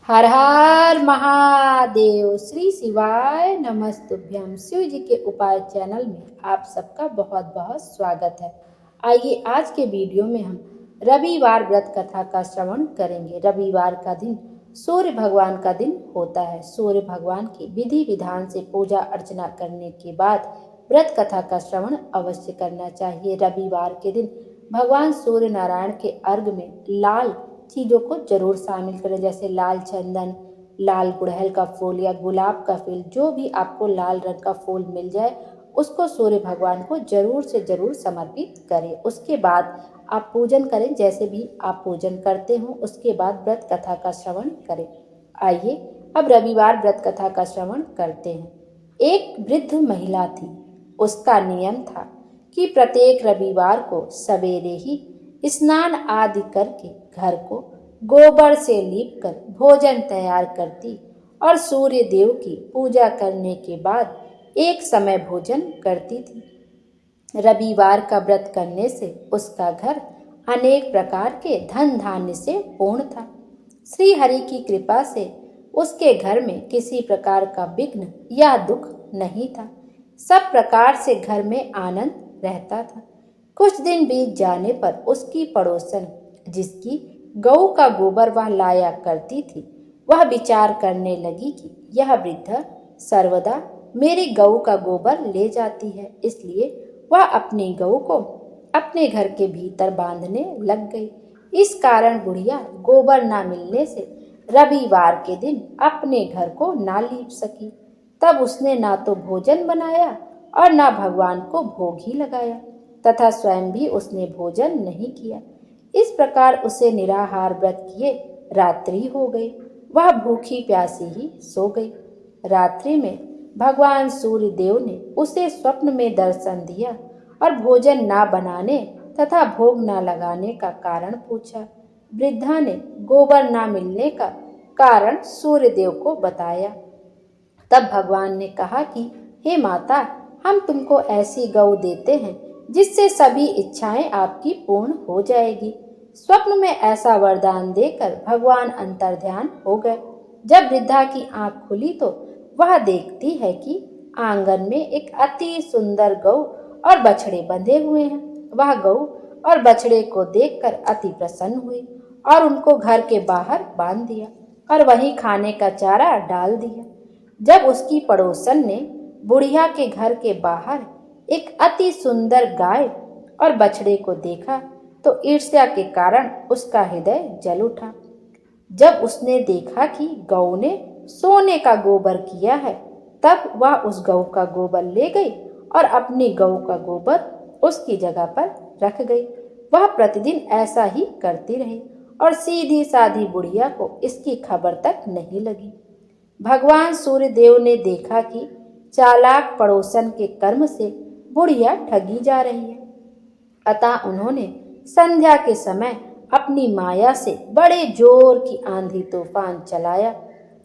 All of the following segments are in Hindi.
हर हर महादेव। श्री शिवाय नमस्तुभ्यम। शिव जी के उपाय चैनल में आप सबका बहुत बहुत स्वागत है। आइए आज के वीडियो में हम रविवार व्रत कथा का श्रवण करेंगे। रविवार का दिन सूर्य भगवान का दिन होता है। सूर्य भगवान की विधि विधान से पूजा अर्चना करने के बाद व्रत कथा का श्रवण अवश्य करना चाहिए। रविवार के दिन भगवान सूर्य नारायण के अर्घ में लाल चीज़ों को जरूर शामिल करें, जैसे लाल चंदन, लाल गुड़हल का फूल या गुलाब का फूल, जो भी आपको लाल रंग का फूल मिल जाए उसको सूर्य भगवान को जरूर से जरूर समर्पित करें। उसके बाद आप पूजन करें, जैसे भी आप पूजन करते हो उसके बाद व्रत कथा का श्रवण करें। आइए अब रविवार व्रत कथा का श्रवण करते हैं। एक वृद्ध महिला थी। उसका नियम था कि प्रत्येक रविवार को सवेरे ही स्नान आदि करके घर को गोबर से लीपकर भोजन तैयार करती और सूर्य देव की पूजा करने के बाद एक समय भोजन करती थी। रविवार का व्रत करने से उसका घर अनेक प्रकार के धन धान्य से पूर्ण था। श्री हरि की कृपा से उसके घर में किसी प्रकार का विघ्न या दुख नहीं था। सब प्रकार से घर में आनंद रहता था। कुछ दिन बीत जाने पर उसकी पड़ोसन, जिसकी गऊ का गोबर वह लाया करती थी, वह विचार करने लगी कि यह वृद्ध सर्वदा मेरी गऊ का गोबर ले जाती है, इसलिए वह अपनी गऊ को अपने घर के भीतर बांधने लग गई। इस कारण बुढ़िया गोबर ना मिलने से रविवार के दिन अपने घर को ना लीप सकी। तब उसने ना तो भोजन बनाया और ना भगवान को भोग ही लगाया तथा स्वयं भी उसने भोजन नहीं किया। इस प्रकार उसे निराहार व्रत किए रात्रि हो गई। वह भूखी प्यासी ही सो गई। रात्रि में भगवान सूर्य देव ने उसे स्वप्न में दर्शन दिया और भोजन ना बनाने तथा भोग ना लगाने का कारण पूछा। वृद्धा ने गोबर ना मिलने का कारण सूर्य देव को बताया। तब भगवान ने कहा कि हे माता, हम तुमको ऐसी गऊ देते हैं जिससे सभी इच्छाएं आपकी पूर्ण हो जाएगी। स्वप्न में ऐसा वरदान देकर भगवान अंतर्ध्यान हो गए। जब वृद्धा की आंख खुली तो वह देखती है कि आंगन में एक अति सुंदर गऊ और बछड़े बंधे हुए हैं। वह गऊ और बछड़े को देखकर अति प्रसन्न हुई और उनको घर के बाहर बांध दिया और वहीं खाने का चारा डाल दिया। जब उसकी पड़ोसन ने बुढ़िया के घर के बाहर एक अति सुंदर गाय और बछड़े को देखा तो ईर्ष्या के कारण उसका हृदय जल उठा। जब उसने देखा कि गऊ ने सोने का गोबर किया है, तब वह उस गऊ का गोबर ले गई और अपनी गऊ का गोबर उसकी जगह पर रख गई। वह प्रतिदिन ऐसा ही करती रही और सीधी साधी बुढ़िया को इसकी खबर तक नहीं लगी। भगवान सूर्य देव ने देखा कि चालाक पड़ोसन के कर्म से बुढ़िया ठगी जा रही है, अतः उन्होंने संध्या के समय अपनी माया से बड़े जोर की आंधी तूफान चलाया।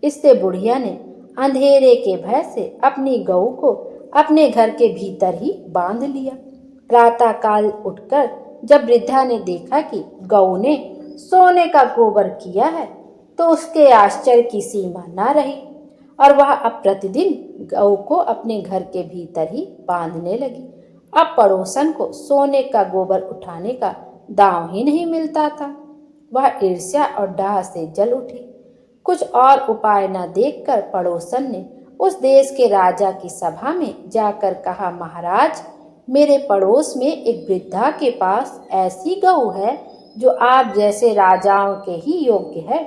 इससे बुढ़िया ने अंधेरे के भय से अपनी गऊ को अपने घर के भीतर ही बांध लिया। प्रातः काल उठकर जब वृद्धा ने देखा कि गऊ ने सोने का गोबर किया है तो उसके आश्चर्य की सीमा न रही और वह अब प्रतिदिन गऊ को अपने घर के भीतर ही बांधने लगी। अब पड़ोसन को सोने का गोबर उठाने का दांव ही नहीं मिलता था। वह ईर्ष्या और डाह से जल उठी। कुछ और उपाय न देखकर पड़ोसन ने उस देश के राजा की सभा में जाकर कहा, महाराज, मेरे पड़ोस में एक वृद्धा के पास ऐसी गऊ है जो आप जैसे राजाओं के ही योग्य है।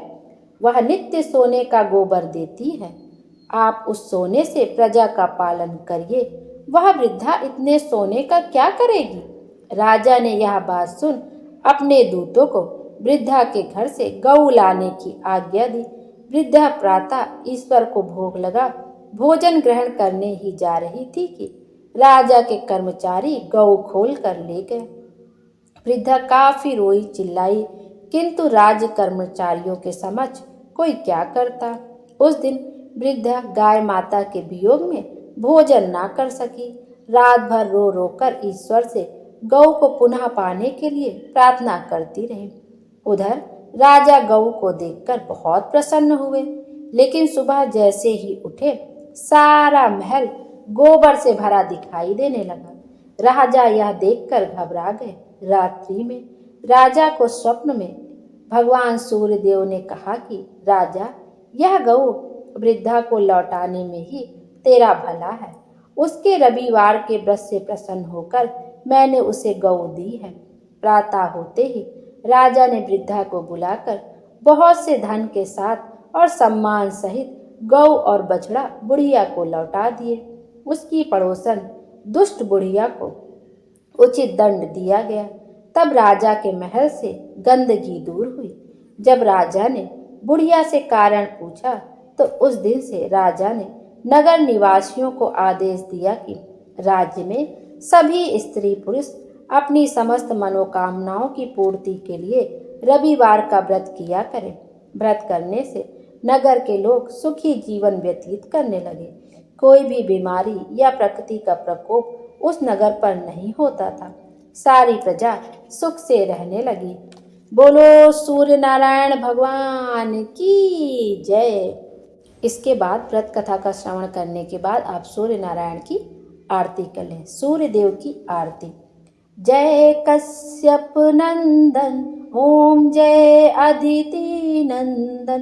वह नित्य सोने का गोबर देती है। आप उस सोने से प्रजा का पालन करिए। वह वृद्धा इतने सोने का क्या करेगी? राजा ने यह बात सुन अपने दूतों को वृद्धा के घर से गऊ लाने की आज्ञा दी। वृद्धा प्रातः ईश्वर को भोग लगा भोजन ग्रहण करने ही जा रही थी कि राजा के कर्मचारी गऊ खोल कर ले गए। वृद्धा काफी रोई चिल्लाई, किंतु राज्य कर्मचारियों के समक्ष कोई क्या करता। उस दिन वृद्धा गाय माता के वियोग में भोजन ना कर सकी। रात भर रो रो कर ईश्वर से गऊ को पुनः पाने के लिए प्रार्थना करती रही। उधर राजा गऊ को देखकर बहुत प्रसन्न हुए, लेकिन सुबह जैसे ही उठे सारा महल गोबर से भरा दिखाई देने लगा। राजा यह देखकर घबरा गए। रात्रि में राजा को स्वप्न में भगवान सूर्यदेव ने कहा कि राजा, यह गऊ वृद्धा को लौटाने में ही तेरा भला है। उसके रविवार के व्रत से प्रसन्न होकर मैंने उसे गऊ दी है। प्रातः होते ही राजा ने वृद्धा को बुलाकर बहुत से धन के साथ और सम्मान सहित गऊ और बछड़ा बुढ़िया को लौटा दिए। उसकी पड़ोसन दुष्ट बुढ़िया को उचित दंड दिया गया। तब राजा के महल से गंदगी दूर हुई। जब राजा ने बुढ़िया से कारण पूछा तो उस दिन से राजा ने नगर निवासियों को आदेश दिया कि राज्य में सभी स्त्री पुरुष अपनी समस्त मनोकामनाओं की पूर्ति के लिए रविवार का व्रत किया करें। व्रत करने से नगर के लोग सुखी जीवन व्यतीत करने लगे। कोई भी बीमारी या प्रकृति का प्रकोप उस नगर पर नहीं होता था। सारी प्रजा सुख से रहने लगी। बोलो सूर्य नारायण भगवान की जय। इसके बाद व्रत कथा का श्रवण करने के बाद आप सूर्य नारायण की आरती कर लें। सूर्य देव की आरती। जय कश्यप नंदन ओम जय अदिति नंदन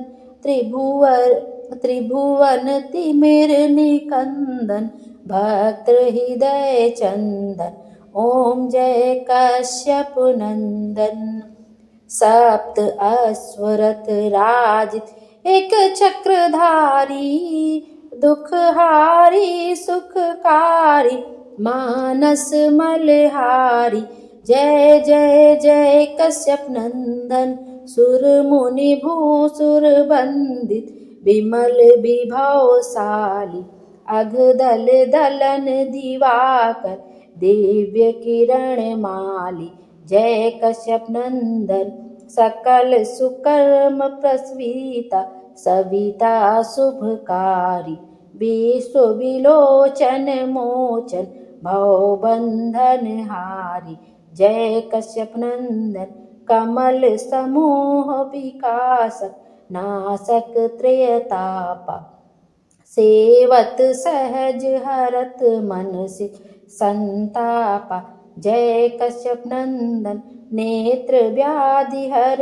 त्रिभुवन तिमिर निकंदन भक्त हृदय चंदन ओम जय कश्यप नंदन। सप्त अश्वरथ राजित एक चक्रधारी दुखहारी सुखकारी मानस मलहारी। जय जय जय कश्यप नंदन सुर मुनि भूसुर बंदित विमल विभवशाली। अघदल दलन दिवाकर दिव्य किरण माली। जय कश्यप नंदन सकल सुकर्म प्रस्वीता सविता शुभकारी। विश्व विलोचन मोचन भवबंधन हारी। जय कश्यप नंदन कमल समूह विकासक नासक त्रयतापा। सेवत सहज हरत मन से संतापा। जय कश्यप नंदन नेत्र व्याधि हर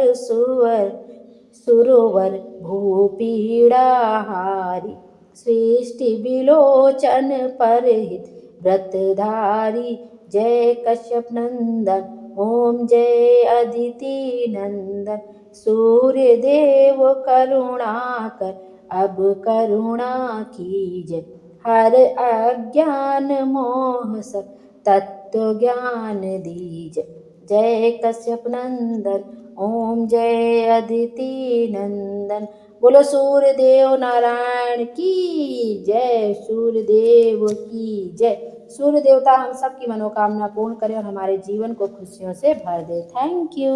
सुरवर भूपीड़ा हारी। सृष्टि विलोचन परहित व्रतधारी। जय कश्यप नंदन ओम जय अदिति नंदन। सूर्य देव करुणाकर अब करुणा कीजय। हर अज्ञान मोह सब तत्व ज्ञान दीजय। जय कश्यप नंदन ओम जय अदिति नंदन। बोलो सूर्य देव नारायण की जय। सूर्य देव की जय। सूर्य देवता हम सबकी मनोकामना पूर्ण करे और हमारे जीवन को खुशियों से भर दे। Thank you.